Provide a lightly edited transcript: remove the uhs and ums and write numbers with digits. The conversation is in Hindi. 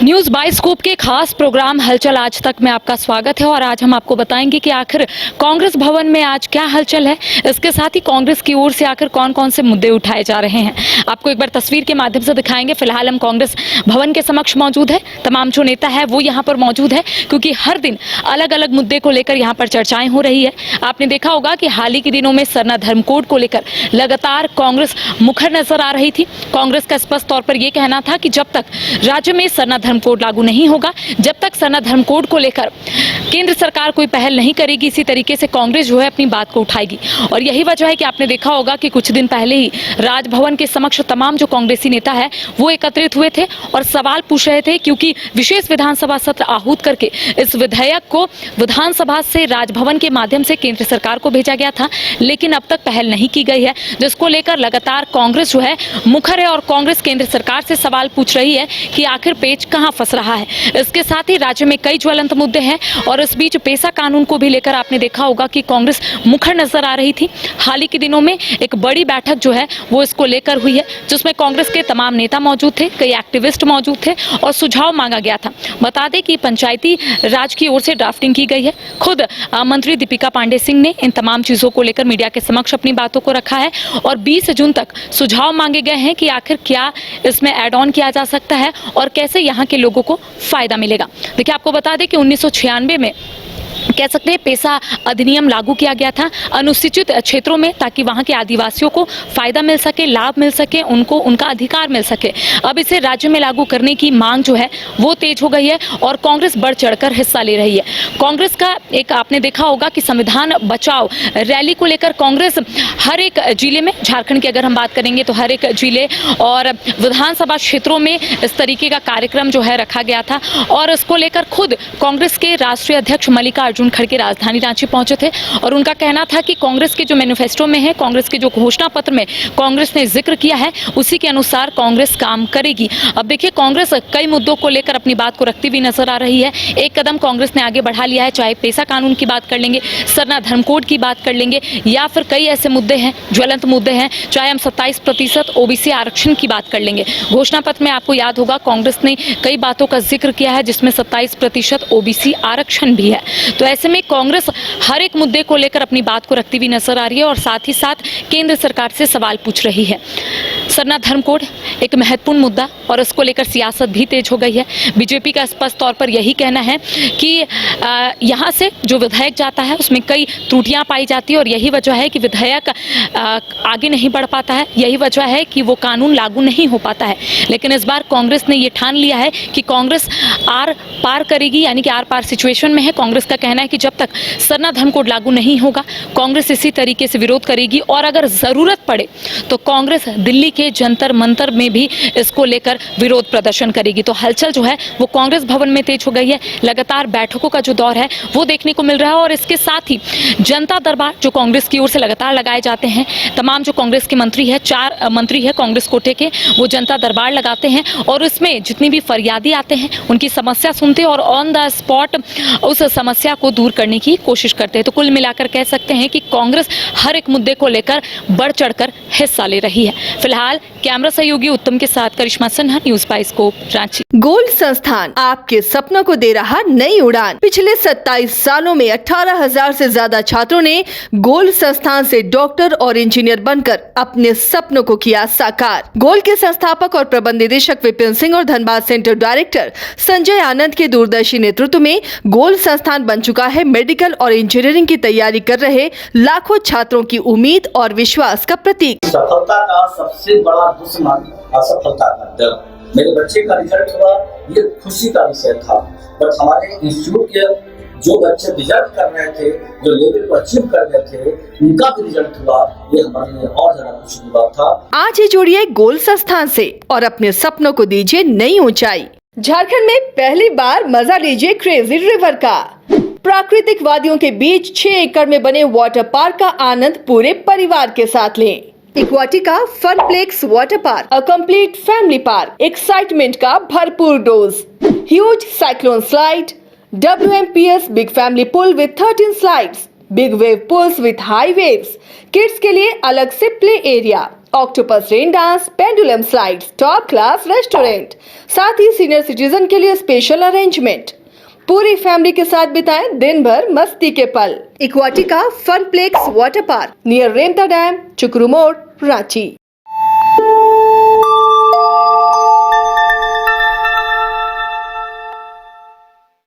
न्यूज बाइस्कोप के खास प्रोग्राम हलचल आज तक में आपका स्वागत है और आज हम आपको बताएंगे कि आखिर कांग्रेस भवन में आज क्या हलचल है। इसके साथ ही कांग्रेस की ओर से आखिर कौन कौन से मुद्दे उठाए जा रहे हैं, आपको एक बार तस्वीर के माध्यम से दिखाएंगे। फिलहाल हम कांग्रेस भवन के समक्ष मौजूद है, तमाम जो नेता है वो यहाँ पर मौजूद है क्योंकि हर दिन अलग अलग मुद्दे को लेकर यहाँ पर चर्चाएं हो रही है। आपने देखा होगा कि हाल ही के दिनों में सरना धर्म कोड को लेकर लगातार कांग्रेस मुखर नजर आ रही थी। कांग्रेस का स्पष्ट तौर पर यह कहना था कि जब तक राज्य में सरना धर्म कोड लागू नहीं होगा, जब तक सरना धर्म कोड को लेकर केंद्र सरकार कोई पहल नहीं करेगी, इसी तरीके से कांग्रेस जो है अपनी बात को उठाएगी। और यही वजह है कि आपने देखा होगा कि कुछ दिन पहले ही राजभवन के समक्ष तमाम जो कांग्रेसी नेता है वो एकत्रित हुए थे और सवाल पूछ रहे थे क्योंकि विशेष विधानसभा सत्र आहूत करके इस विधेयक को विधानसभा से राजभवन के माध्यम से केंद्र सरकार को भेजा गया था, लेकिन अब तक पहल नहीं की गई है, जिसको लेकर लगातार कांग्रेस जो है मुखर है और कांग्रेस केंद्र सरकार से सवाल पूछ रही है कि आखिर पेच कहां फंस रहा है। इसके साथ ही राज्य में कई ज्वलंत मुद्दे हैं और इस बीच पेशा कानून को भी लेकर आपने देखा होगा कि कांग्रेस मुखर नजर आ रही थी। हाल ही के दिनों में एक बड़ी बैठक जो है वो इसको लेकर हुई है, जिसमें कांग्रेस के तमाम नेता मौजूद थे, कई एक्टिविस्ट मौजूद थे और सुझाव मांगा गया था। बता दें कि पंचायती राज की ओर से ड्राफ्टिंग की गई है। खुद मंत्री दीपिका पांडे सिंह ने इन तमाम चीजों को लेकर मीडिया के समक्ष अपनी बातों को रखा है और 20 जून तक सुझाव मांगे गए हैं कि आखिर क्या इसमें ऐड ऑन किया जा सकता है और कैसे यहाँ के लोगों को फायदा मिलेगा। देखिए, आपको बता दें कि 1996 में कह सकते हैं पेशा अधिनियम लागू किया गया था अनुसूचित क्षेत्रों में, ताकि वहां के आदिवासियों को फायदा मिल सके, लाभ मिल सके, उनको उनका अधिकार मिल सके। अब इसे राज्य में लागू करने की मांग जो है वो तेज हो गई है और कांग्रेस बढ़ चढ़कर हिस्सा ले रही है। कांग्रेस का एक आपने देखा होगा कि संविधान बचाओ रैली को लेकर कांग्रेस हर एक जिले में, झारखंड की अगर हम बात करेंगे तो हर एक जिले और विधानसभा क्षेत्रों में इस तरीके का कार्यक्रम जो है रखा गया था और इसको लेकर खुद कांग्रेस के राष्ट्रीय अध्यक्ष मल्लिकार्जुन खड़गे राजधानी रांची पहुंचे थे और उनका कहना था कि कांग्रेस के जो मैनिफेस्टो में है, कांग्रेस के जो घोषणा पत्र में कांग्रेस ने जिक्र किया है, उसी के अनुसार कांग्रेस काम करेगी। अब देखिए, कांग्रेस कई मुद्दों को लेकर अपनी बात को रखती हुई नजर आ रही है। एक कदम कांग्रेस ने आगे बढ़ा लिया है, चाहे पेशा कानून की बात कर लेंगे, सरना धर्म कोड की बात कर लेंगे या फिर कई ऐसे मुद्दे हैं, ज्वलंत मुद्दे हैं, चाहे हम 27% ओबीसी आरक्षण की बात कर लेंगे। घोषणा पत्र में आपको याद होगा कांग्रेस ने कई बातों का जिक्र किया है, जिसमें 27% ओबीसी आरक्षण भी है। तो ऐसे में कांग्रेस हर एक मुद्दे को लेकर अपनी बात को रखती हुई नजर आ रही है और साथ ही साथ केंद्र सरकार से सवाल पूछ रही है। सरना धर्म कोड एक महत्वपूर्ण मुद्दा और इसको लेकर सियासत भी तेज हो गई है। बीजेपी का स्पष्ट तौर पर यही कहना है कि यहाँ से जो विधेयक जाता है उसमें कई त्रुटियां पाई जाती है और यही वजह है कि विधेयक आगे नहीं बढ़ पाता है, यही वजह है कि वो कानून लागू नहीं हो पाता है। लेकिन इस बार कांग्रेस ने ये ठान लिया है कि कांग्रेस आर पार करेगी, यानी कि आर पार सिचुएशन में है। कांग्रेस का कहना है कि जब तक सरना धर्म कोड लागू नहीं होगा कांग्रेस इसी तरीके से विरोध करेगी और अगर जरूरत पड़े तो कांग्रेस दिल्ली के जंतर मंतर में भी इसको लेकर विरोध प्रदर्शन करेगी। तो हलचल जो है वो कांग्रेस भवन में तेज हो गई है। लगातार बैठकों का जो दौर है वो देखने को मिल रहा है और इसके साथ ही जनता दरबार जो कांग्रेस की ओर से लगातार लगाए जाते हैं, तमाम जो कांग्रेस के मंत्री है, 4 मंत्री है कांग्रेस कोटे के, वो जनता दरबार लगाते हैं और उसमें जितनी भी फरियादी आते हैं उनकी समस्या सुनते हैं और ऑन द स्पॉट उस समस्या को दूर करने की कोशिश करते हैं। तो कुल मिलाकर कह सकते हैं कि कांग्रेस हर एक मुद्दे को लेकर बढ़ चढ़कर हिस्सा ले रही है। फिलहाल कैमरा सहयोगी उत्तम के साथ Karishma Sinha, news bioscope, Ranchi. Gold संस्थान आपके सपनों को दे रहा नई उड़ान। पिछले 27 सालों में 18,000 से ज्यादा छात्रों ने गोल्ड संस्थान से डॉक्टर और इंजीनियर बनकर अपने सपनों को किया साकार। गोल्ड के संस्थापक और प्रबंध निदेशक विपिन सिंह और धनबाद सेंटर डायरेक्टर संजय आनंद के दूरदर्शी नेतृत्व में गोल्ड संस्थान बन चुका है मेडिकल और इंजीनियरिंग की तैयारी कर रहे लाखों छात्रों की उम्मीद और विश्वास का प्रतीक। सफलता का सबसे बड़ा दुश्मन असफलता का डर। मेरे बच्चे का रिजल्ट हुआ, ये खुशी का विषय था, बट हमारे इंस्टीट्यूट के जो बच्चे रिजल्ट कर रहे थे, जो लेवल को अचीव कर रहे थे, उनका भी रिजल्ट हुआ, ये हमारे लिए और ज्यादा खुशी की बात था। आज ही जुड़िए गोल्ड संस्थान से और अपने सपनों को दीजिए नई ऊंचाई। झारखंड में पहली बार मजा लीजिए क्रेजी रिवर का। प्राकृतिक वादियों के बीच 6 एकड़ में बने वाटर पार्क का आनंद पूरे परिवार के साथ लें। Equatica funplex water park, a complete family park, excitement का भरपूर dose, huge cyclone slide, WMPS big family pool with 13 slides, big wave pools with high waves, kids के लिए अलग से play area, octopus rain dance, pendulum slides, top class restaurant, साथ ही सीनियर सिटीजन के लिए स्पेशल अरेंजमेंट। पूरी फैमिली के साथ बिताएं दिन भर मस्ती के पल। इक्वाटिका funplex water park near Remta dam, चुकरू मोड़, रांची।